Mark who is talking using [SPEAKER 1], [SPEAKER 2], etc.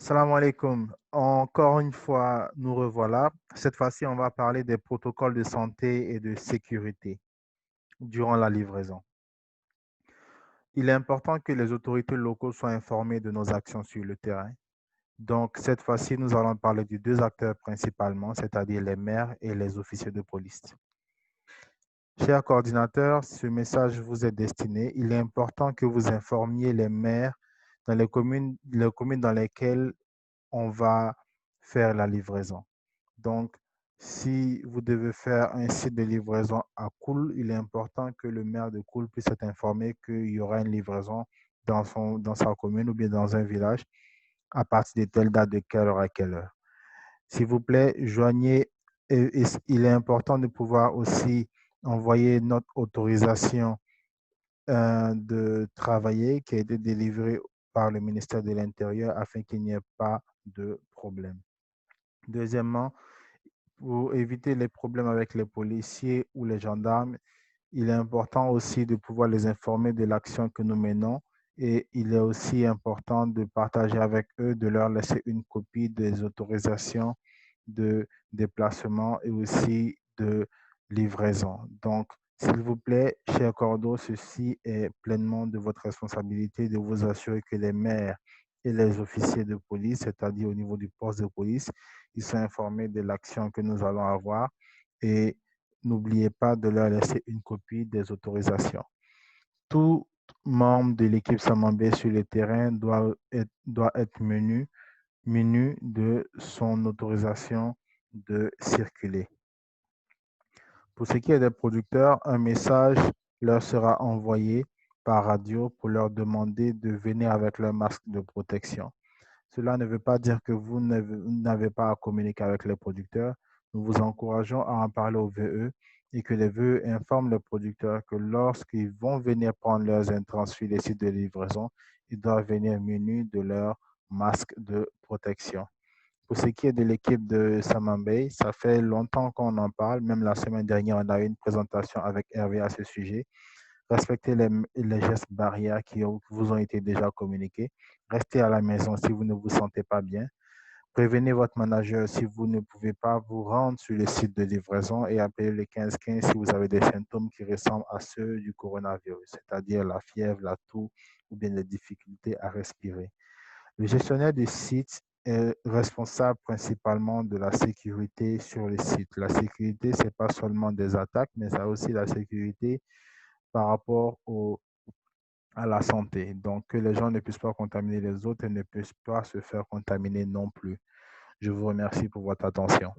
[SPEAKER 1] Salam alaikum. Encore une fois, nous revoilà. Cette fois-ci, on va parler des protocoles de santé et de sécurité durant la livraison. Il est important que les autorités locales soient informées de nos actions sur le terrain. Donc, cette fois-ci, nous allons parler de deux acteurs principalement, c'est-à-dire les maires et les officiers de police. Chers coordinateurs, ce message vous est destiné. Il est important que vous informiez les maires dans les communes dans lesquelles on va faire la livraison. Donc, si vous devez faire un site de livraison à Koul, il est important que le maire de Koul puisse être informé qu'il y aura une livraison dans sa commune ou bien dans un village à partir de telle date, de quelle heure à quelle heure. S'il vous plaît, joignez, et il est important de pouvoir aussi envoyer notre autorisation de travailler qui a été délivrée par le ministère de l'Intérieur afin qu'il n'y ait pas de problème. Deuxièmement, pour éviter les problèmes avec les policiers ou les gendarmes, il est important aussi de pouvoir les informer de l'action que nous menons et il est aussi important de partager avec eux, de leur laisser une copie des autorisations de déplacement et aussi de livraison. Donc, s'il vous plaît, cher Cordo, ceci est pleinement de votre responsabilité de vous assurer que les maires et les officiers de police, c'est-à-dire au niveau du poste de police, ils sont informés de l'action que nous allons avoir et n'oubliez pas de leur laisser une copie des autorisations. Tout membre de l'équipe Samambé sur le terrain doit être menu de son autorisation de circuler. Pour ce qui est des producteurs, un message leur sera envoyé par radio pour leur demander de venir avec leur masque de protection. Cela ne veut pas dire que vous n'avez pas à communiquer avec les producteurs. Nous vous encourageons à en parler au VE et que les VE informent les producteurs que lorsqu'ils vont venir prendre leurs intrants sur les sites de livraison, ils doivent venir munis de leur masque de protection. Pour ce qui est de l'équipe de Samambay, ça fait longtemps qu'on en parle. Même la semaine dernière, on a eu une présentation avec Hervé à ce sujet. Respectez les gestes barrières qui vous ont été déjà communiqués. Restez à la maison si vous ne vous sentez pas bien. Prévenez votre manager si vous ne pouvez pas vous rendre sur le site de livraison et appelez le 1515 si vous avez des symptômes qui ressemblent à ceux du coronavirus, c'est-à-dire la fièvre, la toux ou bien les difficultés à respirer. Le gestionnaire du site est responsable principalement de la sécurité sur le site. La sécurité, ce n'est pas seulement des attaques, mais ça aussi la sécurité par rapport à la santé. Donc, que les gens ne puissent pas contaminer les autres et ne puissent pas se faire contaminer non plus. Je vous remercie pour votre attention.